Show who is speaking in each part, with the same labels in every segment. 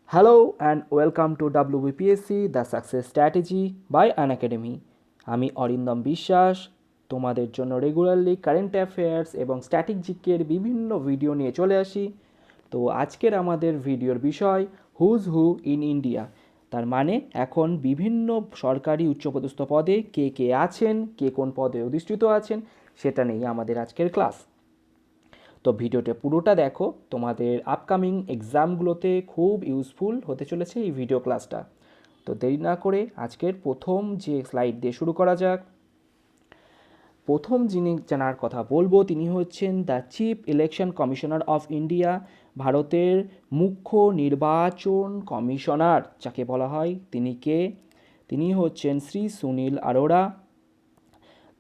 Speaker 1: Hello and welcome to WBPSC the success strategy by Unacademy. আমি অরিন্দম বিশ্বাস তোমাদের জন্য regularly current affairs এবং static জিকের বিভিন্ন ভিডিও নিয়ে চলে আসি। তো আজকের আমাদের ভিডিওর বিষয় হুজ হু ইন ইন্ডিয়া। তার মানে এখন বিভিন্ন সরকারি উচ্চপদস্থ পদে কে কে আছেন, কে কোন পদে অধিষ্ঠিত আছেন, সেটা নিয়ে আমাদের আজকের ক্লাস। তো ভিডিওটা পুরোটা দেখো, তোমাদের আপকামিং এক্সামগুলোতে খুব ইউজফুল হতে চলেছে এই ভিডিও ক্লাসটা। তো দেরি না করে আজকের প্রথম যে স্লাইড দিয়ে শুরু করা যাক। প্রথম যিনি জানার কথা বলবো তিনি হচ্ছেন the chief election commissioner of India, ভারতের মুখ্য নির্বাচন কমিশনার যাকে বলা হয়। তিনি কে? তিনি হচ্ছেন শ্রী সুনীল আরোরা।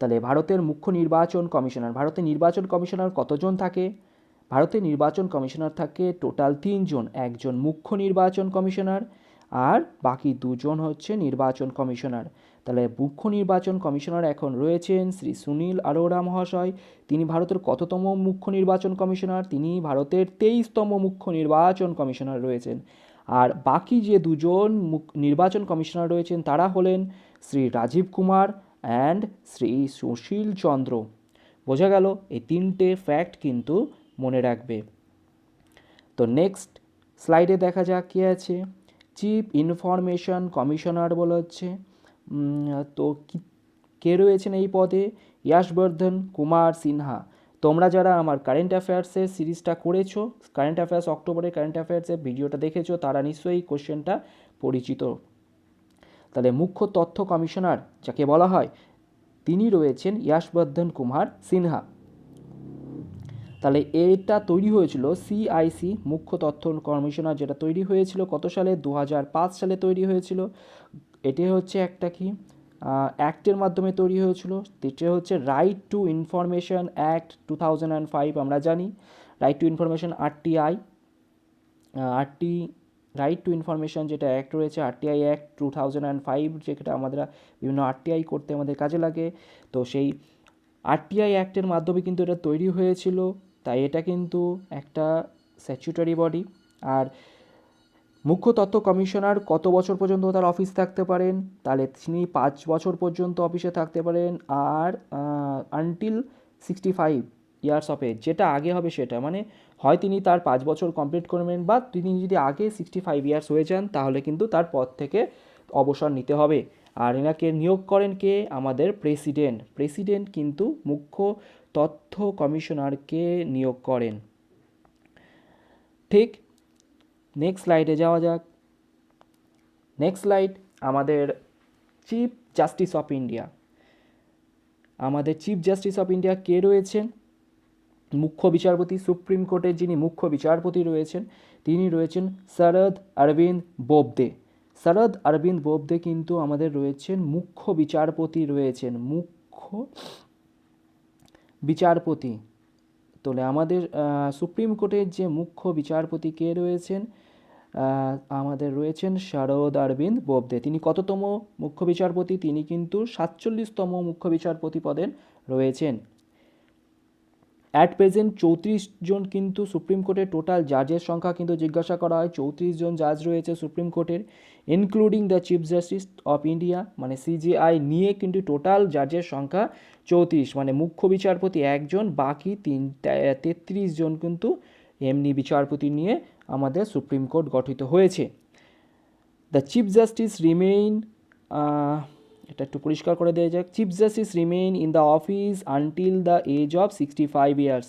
Speaker 1: তাহলে ভারতের মুখ্য নির্বাচন কমিশনার, ভারতের নির্বাচন কমিশনার কতজন থাকে? ভারতের নির্বাচন কমিশনার থাকে টোটাল 3জন, একজন মুখ্য নির্বাচন কমিশনার আর বাকি দুজন হচ্ছে নির্বাচন কমিশনার। তাহলে মুখ্য নির্বাচন কমিশনার এখন রয়েছেন শ্রী সুনীল আরোরা মহাশয়। তিনি ভারতের কততম মুখ্য নির্বাচন কমিশনার? তিনি ভারতের 23তম মুখ্য নির্বাচন কমিশনার রয়েছেন। আর বাকি যে দুজন নির্বাচন কমিশনার রয়েছেন তারা হলেন শ্রী রাজীব কুমার অ্যান্ড শ্রী সুশীল চন্দ্র। বোঝা গেল? এই তিনটে ফ্যাক্ট কিন্তু মনে রাখবে। তো নেক্সট স্লাইডে দেখা যাক কী আছে। চিফ ইনফরমেশন কমিশনার বলা হচ্ছে। তো কে রয়েছেন এই পদে? ইয়াশবর্ধন কুমার সিনহা। তোমরা যারা আমার কারেন্ট অ্যাফেয়ার্সের সিরিজটা করেছো, কারেন্ট অ্যাফেয়ার্স অক্টোবরের কারেন্ট অ্যাফেয়ার্সের ভিডিওটা দেখেছো, তারা নিশ্চয়ই কোশ্চেনটা পরিচিত। তাহলে মুখ্য তথ্য কমিশনার যাকে বলা হয় তিনি রয়েছেন ইয়াশবর্ধন কুমার সিনহা। তাহলে এটা তৈরি হয়েছিল সিআইসি মুখ্য তথ্য কমিশনার, যেটা তৈরি হয়েছিল কত সালে? 2005 সালে তৈরি হয়েছিল। এটি হচ্ছে একটা কি অ্যাক্টের মাধ্যমে তৈরি হয়েছিল। এটা হচ্ছে রাইট টু ইনফরমেশন অ্যাক্ট 2005। আমরা জানি right two information RTI, RT right two information যেটা অ্যাক্ট রয়েছে আরটিআই অ্যাক্ট 2005, যেটা আমরা বিভিন্ন আরটিআই করতে আমাদের কাজে লাগে। তো সেই আরটিআই অ্যাক্টের মাধ্যমে কিন্তু এটা তৈরি হয়েছিল। তাই এটা কিন্তু একটা স্ট্যাচুটরি বডি। আর মুখ্য তথ্য কমিশনার কত বছর পর্যন্ত তার অফিস থাকতে পারেন? তাহলে তিনি 5 বছর পর্যন্ত অফিসে থাকতে পারেন। আর আনটিল 65 ইয়ার্স অফ এজ, যেটা আগে হবে সেটা, মানে হয় তিনি তার 5 বছর কমপ্লিট করবেন বা তিনি যদি আগে 65 ইয়ার্স হয়ে যান তাহলে কিন্তু তার পদ থেকে অবসর নিতে হবে। আর এনাকে নিয়োগ করেন কে? আমাদের প্রেসিডেন্ট। প্রেসিডেন্ট কিন্তু মুখ্য তথ্য কমিশনারকে নিয়োগ করেন। ঠিক। নেক্সট স্লাইডে যাওয়া যাক। নেক্সট স্লাইড আমাদের চিফ জাস্টিস অফ ইন্ডিয়া। আমাদের চিফ জাস্টিস অফ ইন্ডিয়া কে রয়েছেন? মুখ্য বিচারপতি, সুপ্রিম কোর্টের যিনি মুখ্য বিচারপতি রয়েছেন তিনি রয়েছেন শরদ অরবিন্দ বোবদে। শরদ অরবিন্দ বোবদে কিন্তু আমাদের রয়েছেন মুখ্য বিচারপতি, রয়েছেন মুখ্য বিচারপতি। তাহলে আমাদের সুপ্রিম কোর্টের যে মুখ্য বিচারপতি কে রয়েছেন? আমাদের রয়েছেন শরদ অরবিন্দ বোবদে। তিনি কততম মুখ্য বিচারপতি? তিনি কিন্তু 47তম মুখ্য বিচারপতি পদে রয়েছেন। অ্যাট প্রেজেন্ট 34 জন কিন্তু সুপ্রিম কোর্টের টোটাল জাজের সংখ্যা কিন্তু জিজ্ঞাসা করা হয়। 34 জন জাজ রয়েছে সুপ্রিম কোর্টের, including the chief justice of India, মানে সিজিআই নিয়ে কিন্তু টোটাল জাজের সংখ্যা 34, মানে মুখ্য বিচারপতি একজন, বাকি 33 জন কিন্তু এমনি বিচারপতি নিয়ে আমাদের সুপ্রিম কোর্ট গঠিত হয়েছে। দ্য চিফ জাস্টিস রিমেইন, এটা একটু পরিষ্কার করে দেওয়া যাক। Chief justice remain in the office until the age of 65 years.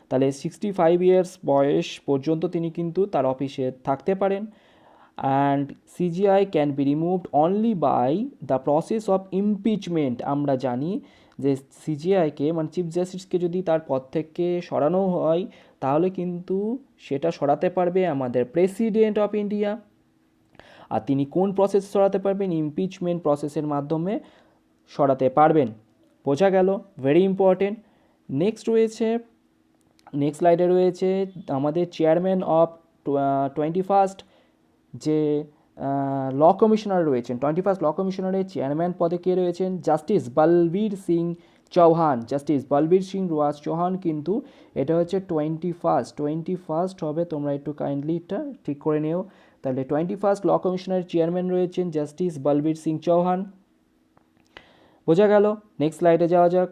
Speaker 1: তাহলে 65 ইয়ার্স বয়স পর্যন্ত তিনি কিন্তু তার অফিসে থাকতে পারেন। And CJI can be removed only by the process of impeachment. আমরা জানি যে সিজিআইকে, মানে চিফ জাস্টিসকে যদি তার পদ থেকে সরানো হয় তাহলে কিন্তু সেটা সরাতে পারবে আমাদের প্রেসিডেন্ট অফ ইন্ডিয়া। আর তিনি কোন প্রসেস সরাতে পারবেন? ইমপিচমেন্ট প্রসেসের মাধ্যমে সরাতে পারবেন। বোঝা গেল? Very important. নেক্সট স্লাইডে রয়েছে আমাদের চেয়ারম্যান অফ 21st যে ল কমিশনার রয়েছেন, 21st ল কমিশনারের চেয়ারম্যান পদে কে রয়েছেন? জাস্টিস বলবীর সিং চৌহান, জাস্টিস বলবীর সিং রাজ চৌহান, কিন্তু এটা হচ্ছে 21 হবে, তোমরা একটু কাইন্ডলি এটা ঠিক করে নিও। তাহলে 21 ল কমিশনের চেয়ারম্যান রয়েছেন জাস্টিস বলবীর সিং চৌহান। বোঝা গেল? নেক্সট স্লাইডে যাওয়া যাক।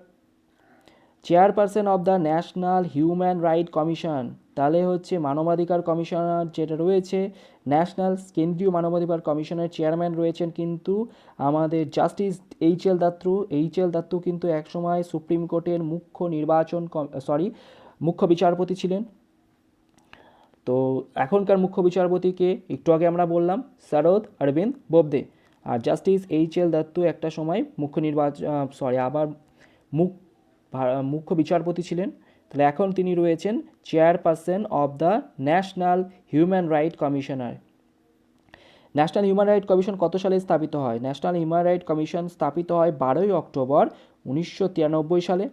Speaker 1: Chairperson of the national human right commission, তাহলে হচ্ছে মানবাধিকার কমিশনার যেটা রয়েছে, ন্যাশনাল কেন্দ্রীয় মানবাধিকার কমিশনের চেয়ারম্যান রয়েছেন কিন্তু আমাদের জাস্টিস এইচ এল দাত্তু কিন্তু একসময় সুপ্রিম কোর্টের মুখ্য বিচারপতি ছিলেন। তো এখনকার মুখ্য বিচারপতিকে একটু আগে আমরা বললাম শরদ অরবিন্দ বোবদে, আর জাস্টিস এইচ.এল. দত্তু একটা সময় মুখ্য বিচারপতি ছিলেন। তাহলে এখন তিনি রয়েছেন chairperson of the national human right commissioner. National human right commission কত সালে স্থাপিত হয়? ন্যাশনাল হিউম্যান রাইট কমিশন স্থাপিত হয় 12ই অক্টোবর 1993 সালে।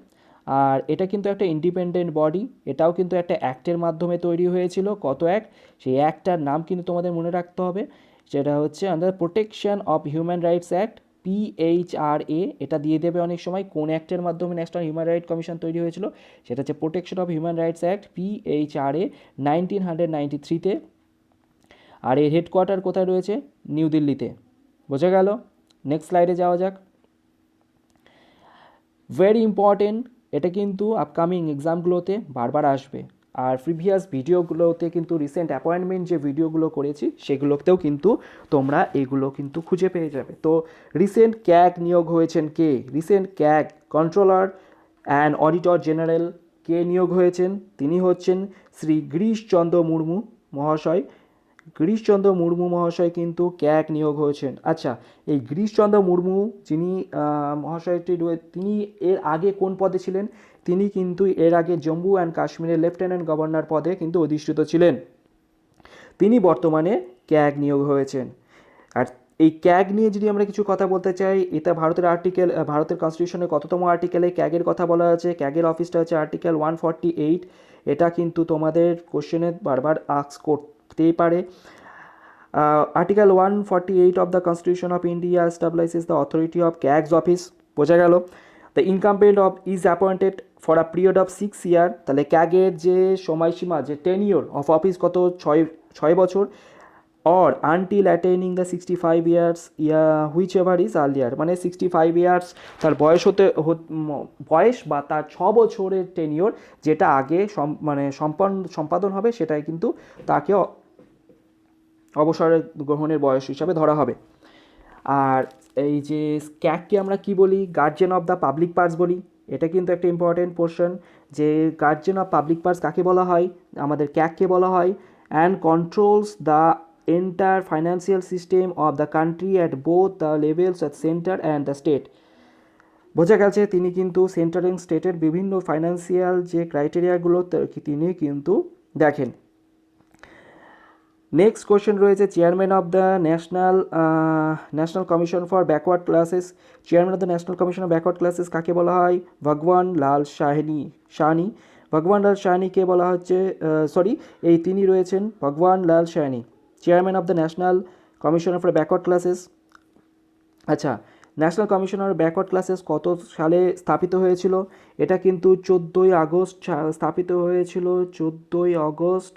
Speaker 1: আর এটা কিন্তু একটা ইন্ডিপেন্ডেন্ট বডি, এটাও কিন্তু একটা অ্যাক্টের মাধ্যমে তৈরি হয়েছিল। কত অ্যাক্ট? সেই অ্যাক্টটার নাম কিন্তু তোমাদের মনে রাখতে হবে, যেটা হচ্ছে under protection of human rights act, PHRA। এটা দিয়ে দেবে অনেক সময় কোন অ্যাক্টের মাধ্যমে ন্যাশনাল হিউম্যান রাইট কমিশন তৈরি হয়েছিল, সেটা হচ্ছে protection of human rights act, PHRA 1993-তে। আর এর হেডকোয়ার্টার কোথায় রয়েছে? নিউ দিল্লিতে। বোঝা গেল? নেক্সট স্লাইডে যাওয়া যাক। ভেরি ইম্পর্টেন্ট, এটা কিন্তু আপকামিং এক্সামগুলোতে বারবার আসবে। আর প্রিভিয়াস ভিডিওগুলোতে কিন্তু রিসেন্ট অ্যাপয়েন্টমেন্ট যে ভিডিওগুলো করেছি সেগুলোতেও কিন্তু তোমরা এগুলো কিন্তু খুঁজে পেয়ে যাবে। তো রিসেন্ট ক্যাগ নিয়োগ হয়েছেন কে? Recent CAG controller and auditor general কে নিয়োগ হয়েছেন? তিনি হচ্ছেন শ্রী গিরিশচন্দ্র মুর্মু মহাশয়। গিরিশচন্দ্র মুর্মু মহাশয় কিন্তু ক্যাগ নিয়োগ হয়েছেন। আচ্ছা, এই গিরিশচন্দ্র মুর্মু যিনি মহাশয়টি, তিনি এর আগে কোন পদে ছিলেন? তিনি কিন্তু এর আগে জম্মু অ্যান্ড কাশ্মীরের লেফটেন্যান্ট গভর্নর পদে কিন্তু অধিষ্ঠিত ছিলেন। তিনি বর্তমানে ক্যাগ নিয়োগ হয়েছেন। আর এই ক্যাগ নিয়ে যদি আমরা কিছু কথা বলতে চাই, এটা ভারতের কনস্টিটিউশনের কততম আর্টিকেলে ক্যাগের কথা বলা আছে? ক্যাগের অফিসটা হচ্ছে আর্টিকেল 148। এটা কিন্তু তোমাদের কোশ্চেনে বারবার আস্ক করতেই পারে। Article 148 of the constitution of India establishes the authority of CAG's office. বোঝা গেল? The incumbent is appointed for a period of 6 year. তাহলে ক্যাগের যে সময়সীমা, যে টেনিওর অফ অফিস কত? 6 বছর। Or until attaining the 65 years, which ever is earlier. মানে 65 ইয়ার্স তার বয়স বা তার 6 বছরের টেনিওর যেটা আগে সম্পাদন হবে, সেটাই কিন্তু তাকে অবসরের গ্রহণের বয়স হিসাবে ধরা হবে। আর এই যে ক্যাগকে আমরা কি বলি? Guardian of the public purse বলি। এটা কিন্তু একটা ইম্পর্টেন্ট পোর্শন, যে গার্জিয়ান অফ পাবলিক পার্স কাকে বলা হয়? আমাদের ক্যাগকে বলা হয়। And controls the entire financial system of the country at both the levels at centre and the state. বোঝা গেছে? তিনি কিন্তু সেন্টার এবং স্টেটের বিভিন্ন ফাইন্যান্সিয়াল যে ক্রাইটেরিয়াগুলো তিনি কিন্তু দেখেন। নেক্সট কোয়েশ্চেন রয়েছে chairman of the national commission for backward classes. Chairman of the national commission of backward classes কাকে বলা হয়? ভগবান লাল সাহানি। ভগবান লাল সাহানিকে বলা হচ্ছে, তিনি রয়েছেন Bhagwan Lal Sahani, chairman of the national commission for backward classes. আচ্ছা, ন্যাশনাল কমিশনার ব্যাকওয়ার্ড ক্লাসেস কত সালে স্থাপিত হয়েছিল? এটা কিন্তু 14ই আগস্ট স্থাপিত হয়েছিল। 14ই আগস্ট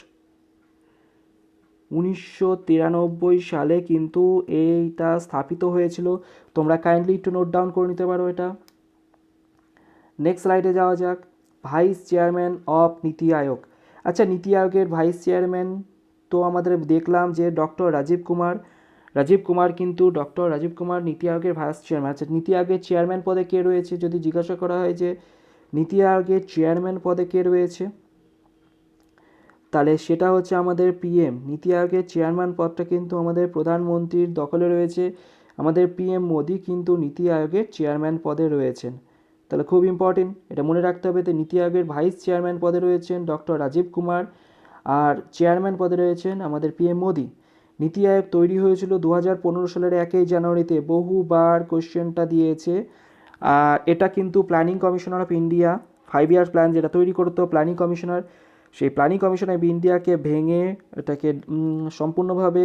Speaker 1: 1993 সালে কিন্তু এইটা স্থাপিত হয়েছিল। তোমরা কাইন্ডলি একটু নোট ডাউন করে নিতে পারো এটা। নেক্সট স্লাইডে যাওয়া যাক। ভাইস চেয়ারম্যান অফ নীতি আয়োগ। আচ্ছা, নীতি আয়োগের ভাইস চেয়ারম্যান তো আমাদের দেখলাম যে ডক্টর রাজীব কুমার কিন্তু ডক্টর রাজীব কুমার নীতি আয়োগের ভাইস চেয়ারম্যান। আচ্ছা, নীতি আয়োগের চেয়ারম্যান পদে কে রয়েছে? যদি জিজ্ঞাসা করা হয় যে নীতি আয়োগের চেয়ারম্যান পদে কে রয়েছে, তাহলে সেটা হচ্ছে আমাদের পিএম। নীতি আয়োগের চেয়ারম্যান পদটা কিন্তু আমাদের প্রধানমন্ত্রীর দখলে রয়েছে। আমাদের পিএম মোদি কিন্তু নীতি আয়োগের চেয়ারম্যান পদে রয়েছেন। তাহলে খুব ইম্পর্টেন্ট, এটা মনে রাখতে হবে। তো নীতি আয়োগের ভাইস চেয়ারম্যান পদে রয়েছেন ডক্টর রাজীব কুমার, আর চেয়ারম্যান পদে রয়েছেন আমাদের পিএম মোদি। নীতি আয়োগ তৈরি হয়েছিল 2015 সালের 1 জানুয়ারিতে। বহুবার কোশ্চেনটা দিয়েছে। এটা কিন্তু planning commissioner of India 5 years plan যেটা তৈরি করতো প্ল্যানিং কমিশনার, সেই প্ল্যানিং কমিশন অফ ইন্ডিয়াকে ভেঙে এটাকে সম্পূর্ণভাবে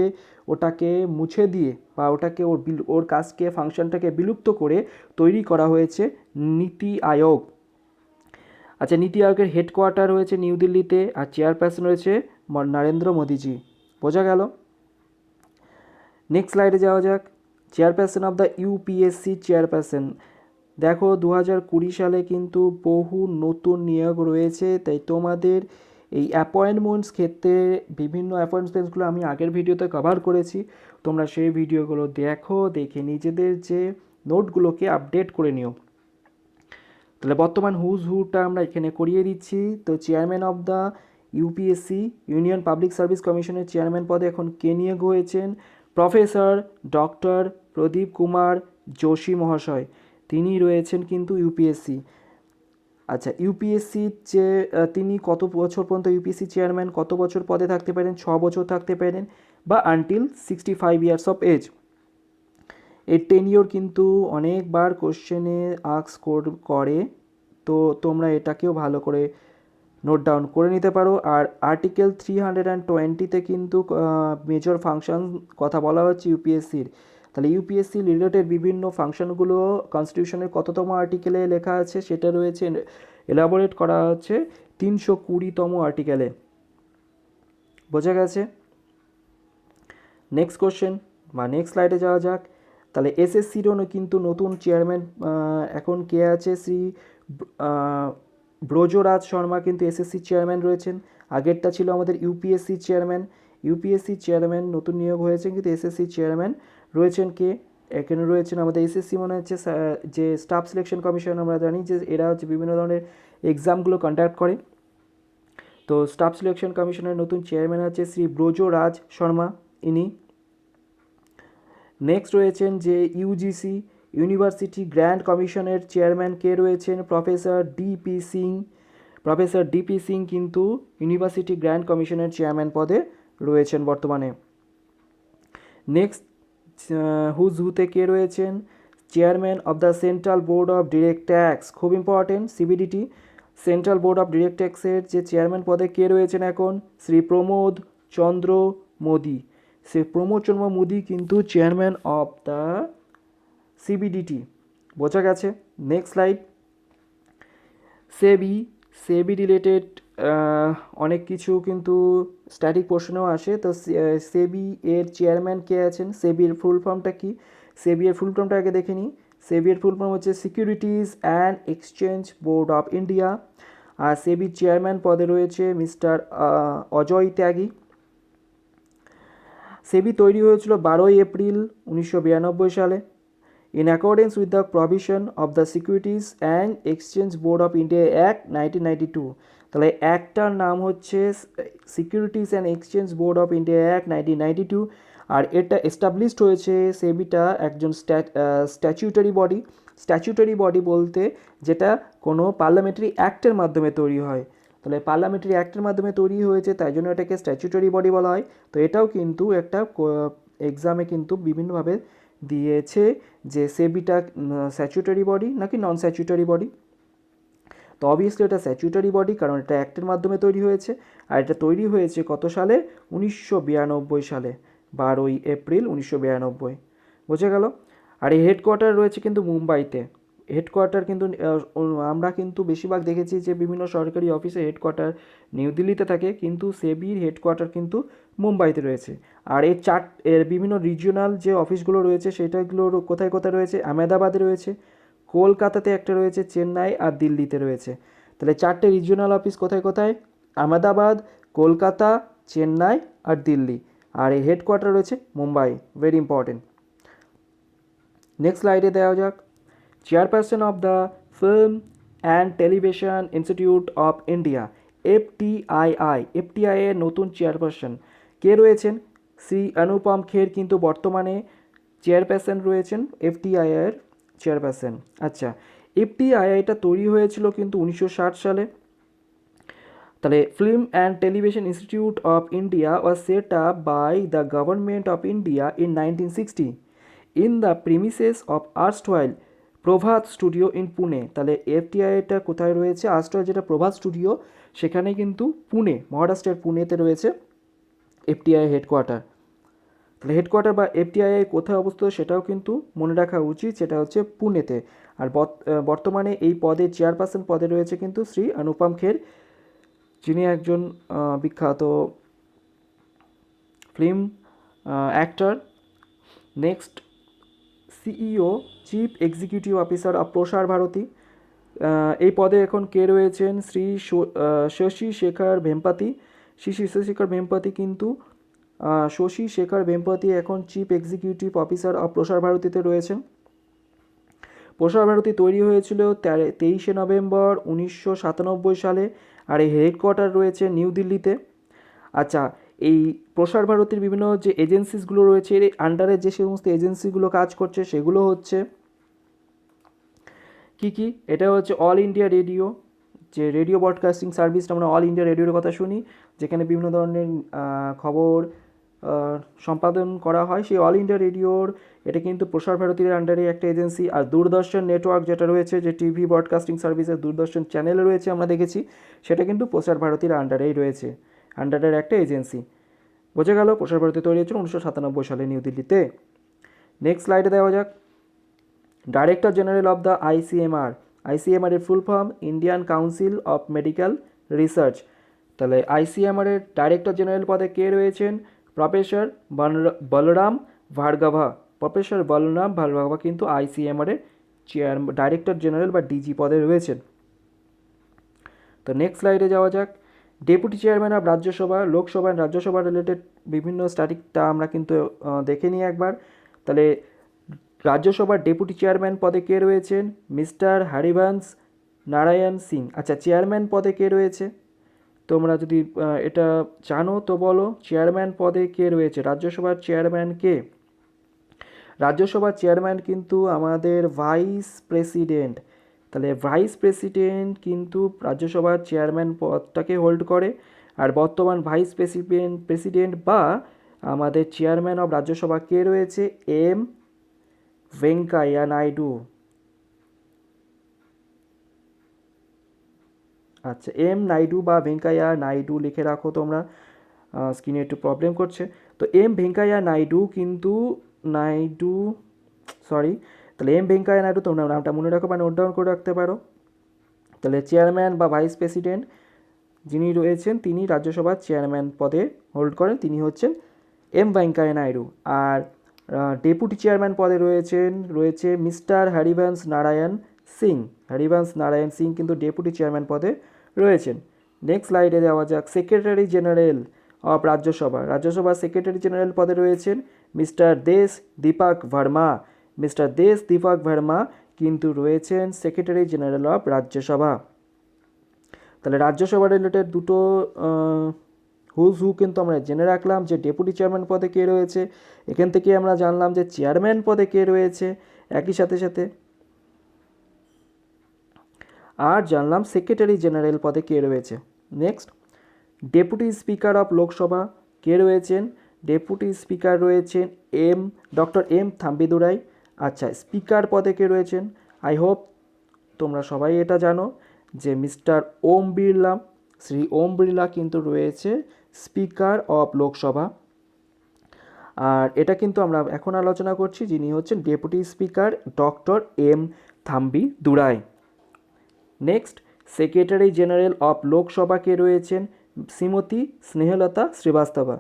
Speaker 1: ওটাকে মুছে দিয়ে বা ওটাকে ওর কাজকে ফাংশনটাকে বিলুপ্ত করে তৈরি করা হয়েছে নীতি আয়োগ। আচ্ছা, নীতি আয়োগের হেডকোয়ার্টার রয়েছে নিউ দিল্লিতে, আর চেয়ারপারসন রয়েছে নরেন্দ্র মোদীজি। বোঝা গেল? নেক্সট স্লাইডে যাওয়া যাক। Chairperson of the UPSC chairperson. দেখো 2020 সালে কিন্তু বহু নতুন নিয়োগ রয়েছে, তাই তোমাদের এই অ্যাপয়েন্টমেন্টস ক্ষেত্রে বিভিন্ন অ্যাপয়েন্টমেন্টসগুলো আমি আগের ভিডিওতে কভার করেছি, তোমরা সেই ভিডিওগুলো দেখো, দেখে নিজেদের যে নোটগুলোকে আপডেট করে নিও। তাহলে বর্তমান হুটা আমরা এখানে করিয়ে দিচ্ছি। তো chairman of the UPSC union public service কমিশনের চেয়ারম্যান পদে এখন কে নিয়োগ হয়েছেন? প্রফেসর ডক্টর প্রদীপ কুমার যোশী মহাশয়, তিনি রয়েছেন কিন্তু ইউপিএসসি। আচ্ছা, ইউপিএসসির যে তিনি কত বছর পর্যন্ত ইউপিএসসি চেয়ারম্যান কত বছর পদে থাকতে পারেন? 6 বছর থাকতে পারেন, বা আনটিল 65 ইয়ার্স অফ এজ। এর টেনিওর কিন্তু অনেকবার কোশ্চেনে আস্ক করে, তো তোমরা এটাকেও ভালো করে নোট ডাউন করে নিতে পারো। আর আর্টিকেল 320-তে কিন্তু মেজর ফাংশন কথা বলা হচ্ছে ইউপিএসসির। তাহলে ইউপিএসসি রিলেটেড বিভিন্ন ফাংশনগুলো কনস্টিটিউশনের কততম আর্টিকেলে লেখা আছে সেটা রয়েছে, এলাবোরেট করা হচ্ছে 320তম আর্টিকেলে। বোঝা গেছে? নেক্সট কোশ্চেন বা নেক্সট স্লাইডে যাওয়া যাক। তাহলে এসএসসিরও কিন্তু নতুন চেয়ারম্যান এখন কে আছে? শ্রী ব্রজরাজ শর্মা কিন্তু এসএসসি চেয়ারম্যান রয়েছেন। আগেরটা ছিল আমাদের ইউপিএসসি চেয়ারম্যান। ইউপিএসসি চেয়ারম্যান নতুন নিয়োগ হয়েছে, কিন্তু এসএসসি চেয়ারম্যান রয়েছেন কে? এখানে রয়েছেন আমাদের এসএসসি মনে হচ্ছে যে স্টাফ সিলেকশন কমিশন, আমরা জানি যে এরা হচ্ছে বিভিন্ন ধরনের এক্সামগুলো কন্ডাক্ট করে। তো স্টাফ সিলেকশন কমিশনের নতুন চেয়ারম্যান আছে শ্রী ব্রজরাজ শর্মা, ইনি। নেক্সট রয়েছেন যে ইউজিসি ইউনিভার্সিটি গ্র্যান্ড কমিশনের চেয়ারম্যান কে রয়েছেন? Professor DP Singh. Professor DP Singh কিন্তু ইউনিভার্সিটি গ্র্যান্ড কমিশনের চেয়ারম্যান পদে রয়েছেন বর্তমানে। নেক্সট হুতে কে রয়েছেন? Chairman of the central board of direct tax, খুব important, CBDT. Central board of direct ট্যাক্সের যে চেয়ারম্যান পদে কে রয়েছেন এখন? শ্রী প্রমোদ চন্দ্র মোদী। শ্রী প্রমোদ চন্দ্র মোদী কিন্তু চেয়ারম্যান অফ দ্য সিবিডিটি। বোঝা গেছে? Next slide. সেবি রিলেটেড অনেক কিছু কিন্তু স্ট্যাটিক প্রশ্নেও আসে। তো সেবি এর চেয়ারম্যান কে আছেন? সেবির ফুল ফর্মটা কি? সেবি এর ফুল ফর্মটা আগে দেখে নিই। সেবি এর ফুল ফর্ম হচ্ছে securities and exchange board of India. আর সেবির চেয়ারম্যান পদে রয়েছে মিস্টার অজয় ত্যাগী। সেবি তৈরি হয়েছিল 12 এপ্রিল 1992 সালে, in accordance with the provision of the Securities and Exchange Board of India Act 1992। তাহলে অ্যাক্টটার নাম হচ্ছে securities and exchange board of India act 1992। আর এটা এস্টাবলিশড হয়েছে, সেবিটা একজন স্ট্যাচুটারি বডি। স্ট্যাচুটারি বডি বলতে যেটা কোনো পার্লামেন্টারি অ্যাক্টের মাধ্যমে তৈরি হয়। তাহলে পার্লামেন্টারি অ্যাক্টের মাধ্যমে তৈরি হয়েছে, তাই জন্য এটাকে স্ট্যাচুটারি বডি বলা হয়। তো এটাও কিন্তু একটা এক্সামে কিন্তু বিভিন্নভাবে দিয়েছে যে সেবিটা স্ট্যাচুটারি বডি নাকি নন স্ট্যাচুটারি বডি। তো অবভিয়াসলি এটা স্ট্যাচুটারি বডি, কারণ এটা অ্যাক্টের মাধ্যমে তৈরি হয়েছে। আর এটা তৈরি হয়েছে কত সালে? 1992 সালে, 12 এপ্রিল 1992। বোঝা গেল? আর এই হেডকোয়ার্টার রয়েছে কিন্তু মুম্বাইতে। হেডকোয়ার্টার কিন্তু আমরা কিন্তু বেশিরভাগ দেখেছি যে বিভিন্ন সরকারি অফিসে হেডকোয়ার্টার নিউ দিল্লিতে থাকে, কিন্তু সেবির হেডকোয়ার্টার কিন্তু মুম্বাইতে রয়েছে। আর এর বিভিন্ন রিজিওনাল যে অফিসগুলো রয়েছে সেটাগুলো কোথায় কোথায় রয়েছে? আহমেদাবাদে রয়েছে, কলকাতাতে একটা রয়েছে, চেন্নাই আর দিল্লিতে রয়েছে। তাহলে 4টে রিজিওনাল অফিস কোথায় কোথায়? আহমেদাবাদ, কলকাতা, চেন্নাই আর দিল্লি। আর এই হেডকোয়ার্টার রয়েছে মুম্বাই, ভেরি ইম্পর্টেন্ট। নেক্সট স্লাইডে দেওয়া যাক। Chairperson of the film and television institute of India, FTI এর নতুন চেয়ারপারসন কে রয়েছেন? শ্রী অনুপম খের কিন্তু বর্তমানে চেয়ারপারসন রয়েছেন এফটিআই এর চেয়ারপারসন। আচ্ছা, এফটিআইটা তৈরি হয়েছিল কিন্তু 1960 সালে। তাহলে film and television institute of India was set up by the government of India in 1960 in the premises of erstwhile Prabhat studio in Pune. তাহলে এফটিআইটা কোথায় রয়েছে? আস্ট্রার যেটা প্রভাত স্টুডিও সেখানে কিন্তু পুনে, মহারাষ্ট্রের পুনেতে রয়েছে এফটিআই হেডকোয়ার্টার। তাহলে হেডকোয়ার্টার বা এফটিআই কোথায় অবস্থিত সেটাও কিন্তু মনে রাখা উচিত, সেটা হচ্ছে পুনেতে। আর বর্তমানে এই পদে চেয়ারপারসন পদে রয়েছে কিন্তু শ্রী অনুপম খের, যিনি একজন বিখ্যাত film actor. Next, CEO chief executive officer of প্রসার ভারতী। এই পদে এখন কে রয়েছেন? শ্রী শশী শেখর ভেম্পাতি। শ্রী শশী শেখর ভেম্পাতি কিন্তু শশী শেখর ভেম্পাতি এখন চিফ এক্সিকিউটিভ অফিসার অফ প্রসার ভারতীতে রয়েছেন। প্রসার ভারতী তৈরি হয়েছিল 23শে নভেম্বর 1997 সালে, আর এই হেডকোয়ার্টার রয়েছে নিউ দিল্লিতে। আচ্ছা, এই প্রসার ভারতীর বিভিন্ন যে এজেন্সিসগুলো রয়েছে, এর আন্ডারে যে সমস্ত এজেন্সিগুলো কাজ করছে সেগুলো হচ্ছে কি কি? এটা হচ্ছে অল ইন্ডিয়া রেডিও, যে রেডিও ব্রডকাস্টিং সার্ভিসটা আমরা অল ইন্ডিয়া রেডিওর কথা শুনি, যেখানে বিভিন্ন ধরনের খবর সম্পাদন করা হয়, সেই অল ইন্ডিয়া রেডিওর এটা কিন্তু প্রসার ভারতীর আন্ডারে একটা এজেন্সি। আর দূরদর্শন নেটওয়ার্ক যেটা রয়েছে, যে টিভি ব্রডকাস্টিং সার্ভিসের দূরদর্শন চ্যানেল রয়েছে আমরা দেখেছি, সেটা কিন্তু প্রসার ভারতীর আন্ডারেই রয়েছে, আন্ডারের একটা এজেন্সি। বোঝা গেল? প্রসার ভারতী তৈরি হয়েছিল 1997 সালে নিউ দিল্লিতে। নেক্সট স্লাইডে দেওয়া যাক। Director general of the ICMR. ICMR এর full form Indian council of medical research. তাহলে আইসিএমআর এর ডাইরেক্টর জেনারেল পদে কে রয়েছেন? প্রফেসর বলরাম ভার্গভা। প্রফেসর বলরাম ভার্গভা কিন্তু আইসিএমআর এর ডাইরেক্টর জেনারেল বা ডিজি পদে রয়েছেন। তো নেক্সট স্লাইডে যাওয়া যাক। Deputy chairman of Rajya Sabha, Lok Sabha and Rajya Sabha related বিভিন্ন স্ট্যাটিকটা আমরা কিন্তু দেখে নিই একবার। তাহলে রাজ্যসভার ডেপুটি চেয়ারম্যান পদে কে রয়েছেন? মিস্টার হরিবংশ নারায়ণ সিং। আচ্ছা, চেয়ারম্যান পদে কে রয়েছে? তোমরা যদি এটা জানো তো বলো, চেয়ারম্যান পদে কে রয়েছে? রাজ্যসভার চেয়ারম্যান কে? রাজ্যসভার চেয়ারম্যান কিন্তু আমাদের ভাইস প্রেসিডেন্ট। তাহলে ভাইস প্রেসিডেন্ট কিন্তু রাজ্যসভার চেয়ারম্যান পদটাকে হোল্ড করে। আর বর্তমান ভাইস প্রেসিডেন্ট বা আমাদের চেয়ারম্যান অফ রাজ্যসভা কে রয়েছে? এম ভেঙ্কাইয়া নাইডু। আচ্ছা, এম নাইডু বা ভেঙ্কাইয়া নাইডু লিখে রাখো তোমরা, স্ক্রিনে একটু প্রবলেম করছে। তো এম ভেঙ্কাইয়া নাইডু কিন্তু নাইডু সরি তাহলে এম ভেঙ্কাইয়া নাইডু তোমরা নামটা মনে রাখো বা নোট ডাউন করে রাখতে পারো। তাহলে চেয়ারম্যান বা ভাইস প্রেসিডেন্ট যিনি রয়েছেন তিনি রাজ্যসভার চেয়ারম্যান পদে হোল্ড করেন, তিনি হচ্ছেন এম ভেঙ্কাইয়া নাইডু। আর ডেপুটি চেয়ারম্যান পদে রয়েছে মিস্টার হরিবংশ নারায়ণ সিং। হরিবংশ নারায়ণ সিং কিন্তু ডেপুটি চেয়ারম্যান পদে রয়েছেন। নেক্সট স্লাইডে যাওয়া যাক। Secretary general of Rajya Sabha. রাজ্যসভার সেক্রেটারি জেনারেল পদে রয়েছেন মিস্টার দেশ দীপক ভার্মা। মিস্টার দেশ দীপক ভার্মা কিন্তু রয়েছেন সেক্রেটারি জেনারেল অফ রাজ্যসভা। তাহলে রাজ্যসভা রিলেটেড দুটো হুজ হু কিন্তু আমরা জেনে রাখলাম, যে ডেপুটি চেয়ারম্যান পদে কে রয়েছে। এখান থেকে আমরা জানলাম যে চেয়ারম্যান পদে কে রয়েছে, একই সাথে সাথে আর জানলাম সেক্রেটারি জেনারেল পদে কে রয়েছে। Next, deputy speaker of Lok Sabha কে রয়েছেন? ডেপুটি স্পিকার রয়েছেন ডক্টর এম থাম্বিদুরাই। আচ্ছা, স্পিকার পদে কে রয়েছেন? আই হোপ তোমরা সবাই এটা জানো যে মিস্টার ওম বিড়লা। শ্রী ওম বিড়লা কিন্তু রয়েছে স্পিকার অফ লোকসভা। আর এটা কিন্তু আমরা এখন আলোচনা করছি যিনি হচ্ছেন deputy speaker doctor M Thambidurai. Next, secretary general of Lok Sabha কে রয়েছেন? শ্রীমতী স্নেহলতা শ্রীবাস্তবা।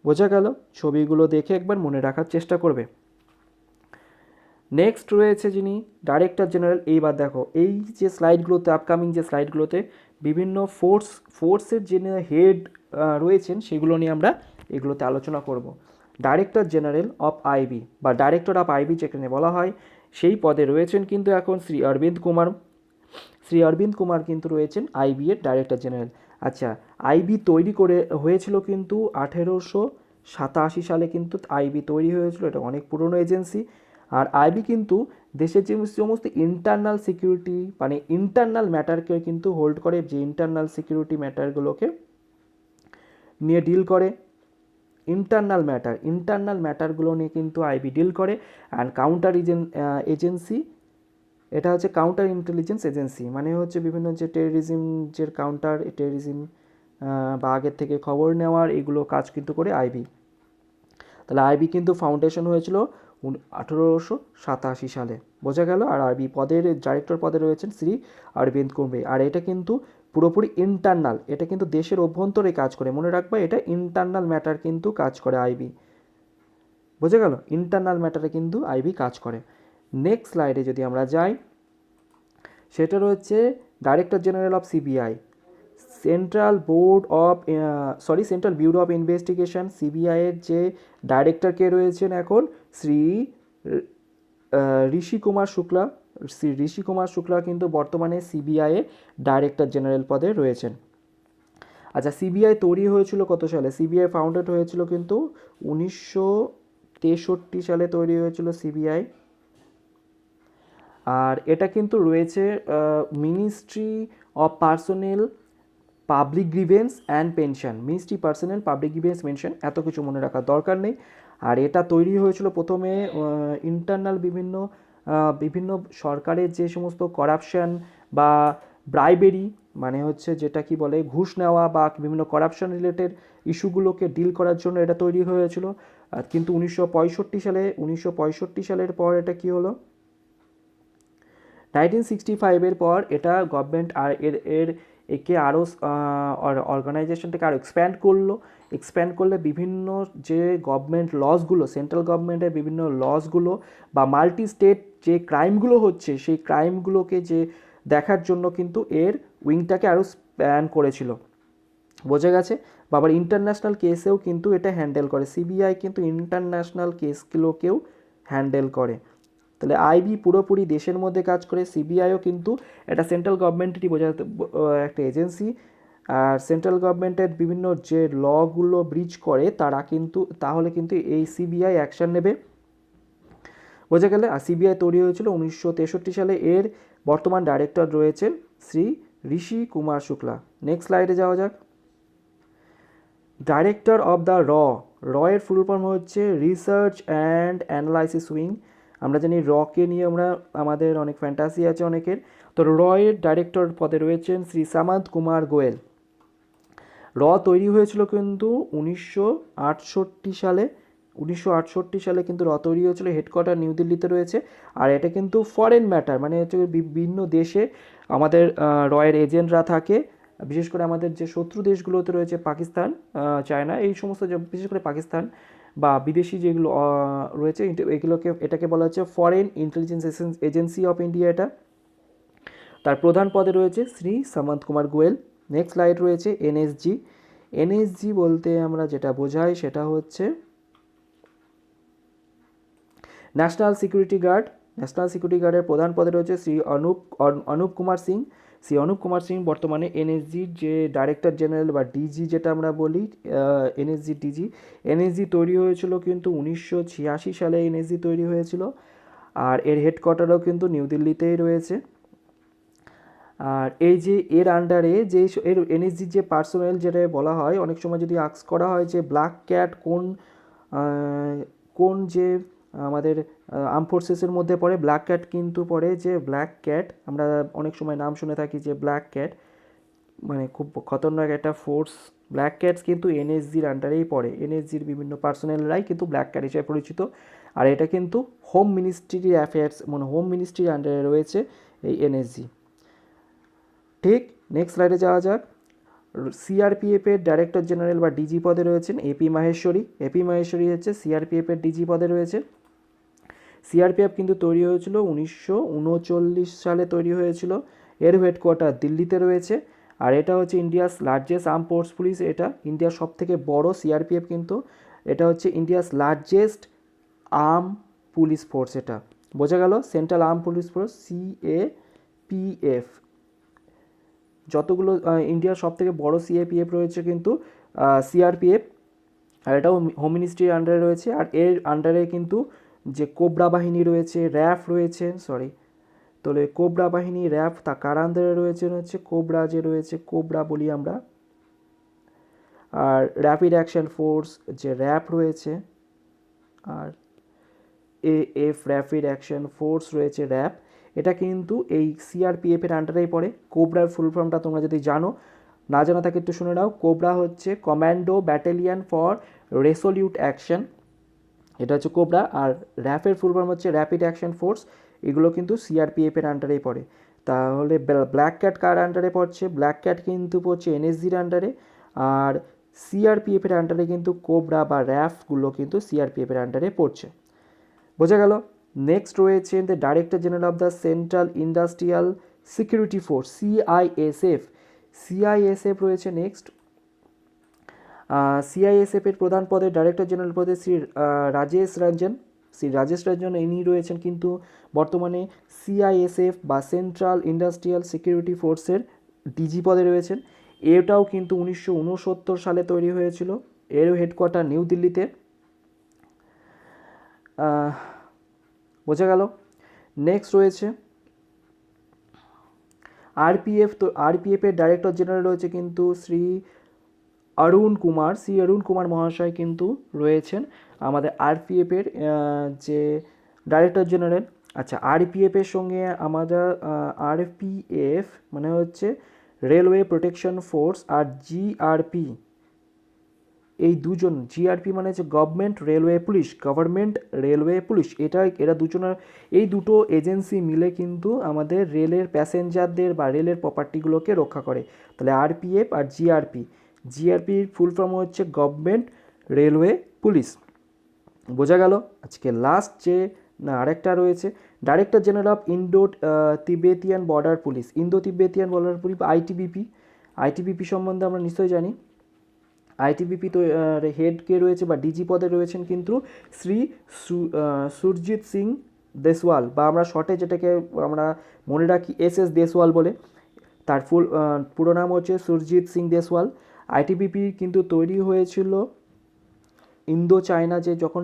Speaker 1: বোঝা গেল? ছবিগুলো দেখে একবার মনে রাখার চেষ্টা করবে। নেক্সট রয়েছে যিনি ডাইরেক্টর জেনারেল। এইবার দেখো এই যে স্লাইডগুলোতে, আপকামিং যে স্লাইডগুলোতে বিভিন্ন ফোর্সের যে হেড রয়েছেন সেগুলো নিয়ে আমরা এগুলোতে আলোচনা করব। ডাইরেক্টর জেনারেল অফ আইবি বা ডাইরেক্টর অফ আইবি যেখানে বলা হয়, সেই পদে রয়েছেন কিন্তু এখন শ্রী অরবিন্দ কুমার। শ্রী অরবিন্দ কুমার কিন্তু রয়েছেন আইবি এর ডাইরেক্টর জেনারেল। আচ্ছা, আইবি তৈরি হয়েছিল কিন্তু 1887 সালে কিন্তু আইবি তৈরি হয়েছিল, এটা অনেক পুরনো এজেন্সি। আর আইবি কিন্তু দেশের যে সমস্ত ইন্টারনাল সিকিউরিটি মানে ইন্টারনাল ম্যাটারকে কিন্তু হোল্ড করে, যে ইন্টারনাল সিকিউরিটি ম্যাটারগুলোকে নিয়ে ডিল করে। ইন্টারনাল ম্যাটারগুলো নিয়ে কিন্তু আইবি ডিল করে। অ্যান্ড কাউন্টার এজেন্সি এটা হচ্ছে কাউন্টার ইন্টেলিজেন্স এজেন্সি, মানে হচ্ছে বিভিন্ন যে টেররিজম, যে কাউন্টার টেররিজম বা আগের থেকে খবর নেওয়ার এগুলো কাজ কিন্তু করে আইবি। তাহলে আইবি কিন্তু ফাউন্ডেশন হয়েছিল 1887 সালে, বোঝা গেল। আর আইবি পদের ডাইরেক্টর পদে রয়েছেন শ্রী অরবিন্দ কুম্বে। আর এটা কিন্তু পুরোপুরি ইন্টারনাল, এটা কিন্তু দেশের অভ্যন্তরে কাজ করে, মনে রাখবা এটা ইন্টারনাল ম্যাটার কিন্তু কাজ করে আইবি, বোঝা গেল। ইন্টারনাল ম্যাটারে কিন্তু আইবি কাজ করে। নেক্সট স্লাইডে যদি আমরা যাই, সেটা রয়েছে director general of CBI, central bureau of investigation, সিবিআইয়ের যে ডাইরেক্টর কে রয়েছেন এখন, শ্রী ঋষি কুমার শুক্লা। শ্রী ঋষি কুমার শুক্লা কিন্তু বর্তমানে সিবিআইয়ের ডাইরেক্টর জেনারেল পদে রয়েছেন। আচ্ছা, সিবিআই তৈরি হয়েছিল কত সালে? সিবিআই ফাউন্ডেড হয়েছিল কিন্তু 1963 সালে তৈরি হয়েছিল সিবিআই। আর এটা কিন্তু রয়েছে ministry of personnel public grievance and pension, ministry personnel public grievance pension, এত কিছু মনে রাখার দরকার নেই। আর এটা তৈরি হয়েছিল প্রথমে ইন্টারনাল বিভিন্ন সরকারের যে সমস্ত করাপশন বা ব্রাইবেরি, মানে হচ্ছে যেটা কি বলে ঘুষ নেওয়া বা বিভিন্ন করাপশন রিলেটেড ইস্যুগুলোকে ডিল করার জন্য এটা তৈরি হয়েছিল। কিন্তু 1965 সালের পর এটা কি হলো, 1965-এর পর এটা গভর্নমেন্ট আর একে আরও অর্গানাইজেশনটাকে আরও এক্সপ্যান্ড করলে বিভিন্ন যে গভর্নমেন্ট লসগুলো, সেন্ট্রাল গভর্নমেন্টের বিভিন্ন লসগুলো বা মাল্টি স্টেট যে ক্রাইমগুলো হচ্ছে, সেই ক্রাইমগুলোকে যে দেখার জন্য কিন্তু এর উইংটাকে আরও স্প্যান করেছিল, বোঝা গেছে। বা আবার ইন্টারন্যাশনাল কেসেও কিন্তু এটা হ্যান্ডেল করে, সিবিআই কিন্তু ইন্টারন্যাশনাল কেসগুলোকেও হ্যান্ডেল করে। তাহলে আইবি পুরোপুরি দেশের মধ্যে কাজ করে, সিবিআইও কিন্তু এটা সেন্ট্রাল গভর্নমেন্টেরই একটা এজেন্সি। আর সেন্ট্রাল গভর্নমেন্টের বিভিন্ন যে লগুলো ব্রিচ করে তাহলে কিন্তু এই সিবিআই অ্যাকশন নেবে, বোঝা গেলে। আর সিবিআই তৈরি হয়েছিল 1963 সালে। এর বর্তমান ডাইরেক্টর রয়েছেন শ্রী ঋষি কুমার শুক্লা। নেক্সট স্লাইডে যাওয়া যাক। ডাইরেক্টর অফ দ্য এর ফুল ফর্ম হচ্ছে রিসার্চ অ্যান্ড অ্যানালাইসিস উইং। আমরা জানি কে নিয়ে আমাদের অনেক ফ্যান্টাসি আছে অনেকের। তো এর ডাইরেক্টর পদে রয়েছেন শ্রী সামন্ত কুমার গোয়েল। তৈরি হয়েছিল কিন্তু 1968 সালে কিন্তু তৈরি হয়েছিল, হেডকোয়ার্টার নিউ দিল্লিতে রয়েছে। আর এটা কিন্তু ফরেন ম্যাটার, মানে হচ্ছে বিভিন্ন দেশে আমাদের এর এজেন্টরা থাকে, বিশেষ করে আমাদের যে শত্রু দেশগুলোতে রয়েছে পাকিস্তান, চায়না, এই সমস্ত বিশেষ করে পাকিস্তান বা বিদেশি যেগুলো রয়েছে এটাকে বলা হচ্ছে foreign intelligence agency of India এটা। তার প্রধান পদে রয়েছে শ্রী সামন্ত কুমার গোয়েল। নেক্সট স্লাইড রয়েছে এনএসজি বলতে আমরা যেটা বোঝাই সেটা হচ্ছে ন্যাশনাল সিকিউরিটি গার্ডের প্রধান পদে রয়েছে শ্রী অনুপ কুমার সিং। শ্রী অনুপ কুমার সিং বর্তমানে এনএসজির যে ডাইরেক্টর জেনারেল বা ডিজি যেটা আমরা বলি, এনএসজি ডিজি। এনএসজি তৈরি হয়েছিল কিন্তু 1986 সালে এনএসজি তৈরি হয়েছিল। আর এর হেডকোয়ার্টারও কিন্তু নিউ দিল্লিতেই রয়েছে। আর এই যে এর আন্ডারে যে এর এনএসজির যে পার্সোনেল যেটা বলা হয়, অনেক সময় যদি আস্ক করা হয় যে ব্ল্যাক ক্যাট কোন যে আমাদের আর্ম ফোর্সেসের মধ্যে পড়ে, ব্ল্যাক ক্যাট কিন্তু পড়ে যে ব্ল্যাক ক্যাট, আমরা অনেক সময় নাম শুনে থাকি যে ব্ল্যাক ক্যাট, মানে খুব খতরনাক একটা ফোর্স। ব্ল্যাক ক্যাটস কিন্তু এনএসজির আন্ডারেই পড়ে, এনএসজির বিভিন্ন পার্সোনেলরাই কিন্তু ব্ল্যাক ক্যাট হিসেবে পরিচিত। আর এটা কিন্তু হোম মিনিস্ট্রির আন্ডারে রয়েছে এই এনএসজি। ঠিক, নেক্সট স্লাইডে যাওয়া যাক। সিআরপিএফের ডাইরেক্টর জেনারেল বা ডিজি পদে রয়েছেন এপি মাহেশ্বরী হচ্ছে সিআরপিএফের ডিজি পদে রয়েছে। সিআরপিএফ কিন্তু তৈরি হয়েছিল 1939 সালে তৈরি হয়েছিল। এর হেডকোয়ার্টার দিল্লিতে রয়েছে। আর এটা হচ্ছে India's largest arm force police, এটা ইন্ডিয়ার সব থেকে বড় সিআরপিএফ কিন্তু এটা হচ্ছে India's largest arm police force, এটা বোঝা গেল। Central arm police force CAPF, যতগুলো ইন্ডিয়ার সব থেকে বড় সিএপিএফ রয়েছে কিন্তু সিআরপিএফ। আর এটাও হোম মিনিস্ট্রির আন্ডারে রয়েছে। আর এর আন্ডারে কিন্তু যে কোবরা বাহিনী রয়েছে, র্যাফ রয়েছে, তাহলে কোবরা বাহিনী, র্যাফ তা কার আন্ডারে রয়েছে হচ্ছে কোবরা বলি আমরা। আর র্যাপিড অ্যাকশন ফোর্স যে র্যাপ রয়েছে, আর র্যাপিড অ্যাকশন ফোর্স রয়েছে র্যাপ, এটা কিন্তু এই সিআরপিএফের আন্ডারেই পড়ে। কোবরার ফুল ফর্মটা তোমরা যদি জানো, না জানা থাকে একটু শুনে নাও। কোবরা হচ্ছে কমান্ডো ব্যাটালিয়ান ফর রেসোলিউট অ্যাকশন, এটা হচ্ছে কোবরা। আর র্যাফের ফুল ফর্ম হচ্ছে র্যাপিড অ্যাকশন ফোর্স, এগুলো কিন্তু সিআরপিএফের আন্ডারেই পড়ে। তাহলে ব্ল্যাক ক্যাট কার আন্ডারে পড়ছে? ব্ল্যাক ক্যাট কিন্তু পড়ছে এনএসজির আন্ডারে, আর সিআরপিএফের আন্ডারে কিন্তু কোবরা বা র্যাফগুলো কিন্তু সিআরপিএফের আন্ডারে পড়ছে। বোঝা গেল? নেক্সট রয়েছে the director general of the central industrial security force, CISF. CISF রয়েছে নেক্সট। সিআইএসএফের প্রধান পদে ডাইরেক্টর জেনারেল পদে শ্রী রাজেশ রঞ্জন ইনি রয়েছেন কিন্তু বর্তমানে সিআইএসএফ বা সেন্ট্রাল ইন্ডাস্ট্রিয়াল সিকিউরিটি ফোর্সের ডিজি পদে রয়েছেন। এটাও কিন্তু 1969 সালে তৈরি হয়েছিল, এরও হেডকোয়ার্টার নিউ দিল্লিতে। বোঝা গেল? নেক্সট রয়েছে আরপিএফ। তো আরপিএফের ডাইরেক্টর জেনারেল রয়েছে কিন্তু শ্রী অরুণ কুমার মহাশয় কিন্তু রয়েছেন আমাদের আরপিএফের যে ডাইরেক্টর জেনারেল। আচ্ছা, আরপিএফের সঙ্গে আমাদের আরপিএফ মানে হচ্ছে রেলওয়ে প্রোটেকশন ফোর্স, আর জিআরপি, এই দুজন, জিআরপি মানে হচ্ছে গভর্নমেন্ট রেলওয়ে পুলিশ, এরা দুজনের, এই দুটো এজেন্সি মিলে কিন্তু আমাদের রেলের প্যাসেঞ্জারদের বা রেলের প্রপার্টিগুলোকে রক্ষা করে। তাহলে আরপিএফ আর জিআরপির ফুল ফর্ম হচ্ছে গভর্নমেন্ট রেলওয়ে পুলিশ। বোঝা গেল? আজকে লাস্ট যে আরেকটা রয়েছে director general of Indo Tibetan border police, ITBP সম্বন্ধে আমরা নিশ্চয়ই জানি। আইটিবিপি তো হেড কে রয়েছে বা ডিজি পদে রয়েছেন কিন্তু শ্রী সুরজিৎ সিং দেসওয়াল, বা আমরা শর্টে যেটাকে আমরা মনে রাখি এসএস দেসওয়াল বলে, তার পুরো নাম হচ্ছে সুরজিৎ সিং দেসওয়াল। আইটিবিপি কিন্তু তৈরি হয়েছিল ইন্দো চায়না যে যখন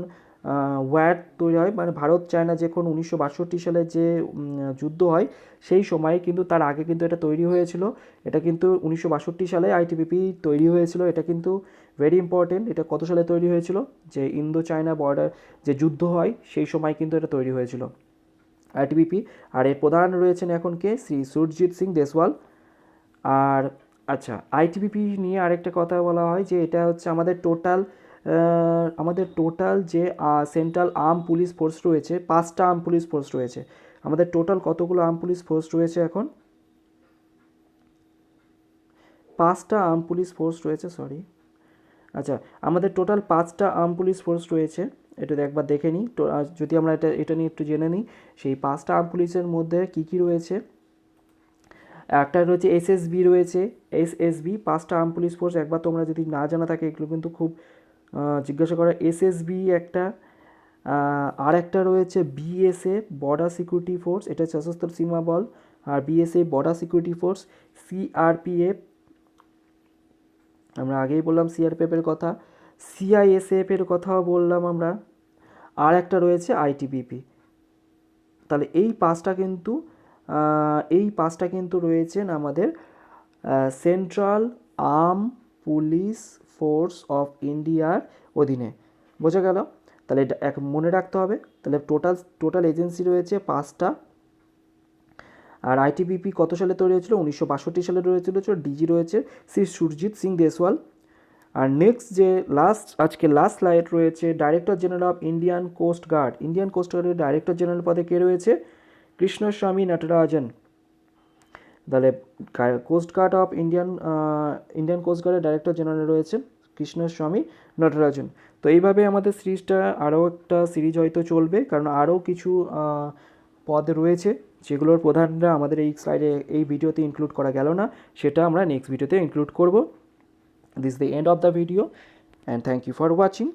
Speaker 1: ওয়ার তৈরি হয়, মানে ভারত চায়না যখন 1962 সালে যে যুদ্ধ হয় সেই সময় কিন্তু, তার আগে কিন্তু এটা তৈরি হয়েছিল। এটা কিন্তু 1962 সালে আইটিবিপি তৈরি হয়েছিল। এটা কিন্তু ভেরি ইম্পর্টেন্ট। এটা কত সালে তৈরি হয়েছিল? যে ইন্দো চায়না বর্ডার যে যুদ্ধ হয় সেই সময় কিন্তু এটা তৈরি হয়েছিল আইটিবিপি। আর এর প্রধান রয়েছেন এখন কে? শ্রী সুরজিৎ সিং দেসওয়াল। আর আচ্ছা, আইটিবিপি নিয়ে আরেকটা কথা বলা হয় যে এটা হচ্ছে আমাদের টোটাল যে সেন্ট্রাল আর্ম পুলিশ ফোর্স রয়েছে, 5টা আর্ম পুলিশ ফোর্স রয়েছে। আমাদের টোটাল কতগুলো আর্ম পুলিশ ফোর্স রয়েছে এখন? 5টা আর্ম পুলিশ ফোর্স রয়েছে, সরি। আচ্ছা, আমাদের টোটাল 5টা আর্ম পুলিশ ফোর্স রয়েছে। এটা একবার দেখে নিই তো, যদি আমরা এটা নিয়ে একটু জেনে নিই। সেই 5টা আর্ম পুলিশের মধ্যে কী রয়েছে? একটা রয়েছে এসএসবি 5টা আর্ম পুলিশ ফোর্স। একবার তোমরা যদি না জানা থাকে, এগুলো কিন্তু খুব জিজ্ঞাসা করা। এসএসবি একটা, আর একটা রয়েছে বিএসএফ বর্ডার সিকিউরিটি ফোর্স, এটা সশস্ত্র সীমা বল, আর BSF border security force. CRPF, আমরা আগেই বললাম সিআরপিএফের কথা। সিআইএসএফের কথাও বললাম আমরা। আর একটা রয়েছে আইটিবিপি। তাহলে এই পাঁচটা কিন্তু রয়েছেন আমাদের central arm police force of ইন্ডিয়ার অধীনে। বোঝা গেল? তাহলে এটা মনে রাখতে হবে। তাহলে টোটাল এজেন্সি রয়েছে 5টা। আর আইটিবিপি কত সালে তৈরি হয়েছিল? 1962 সালে হয়েছিল। ডিজি রয়েছে শ্রী সুরজিৎ সিং দেসওয়াল। আর নেক্সট যে আজকে লাস্ট স্লাইড রয়েছে director general of Indian coast গার্ডের ডাইরেক্টর জেনারেল পদে কে রয়েছে? কৃষ্ণস্বামী নটরাজন। তাহলে coast guard of Indian coast গার্ডের ডাইরেক্টর জেনারেল রয়েছে কৃষ্ণস্বামী নটরাজন। তো এইভাবে আমাদের সিরিজটা, আরও একটা সিরিজ হয়তো চলবে, কারণ আরও কিছু পদ রয়েছে যেগুলোর প্রধানরা আমাদের এই ভিডিওতে ইনক্লুড করা গেল না, সেটা আমরা নেক্সট ভিডিওতে ইনক্লুড করব। This is the end of the video and thank you for watching.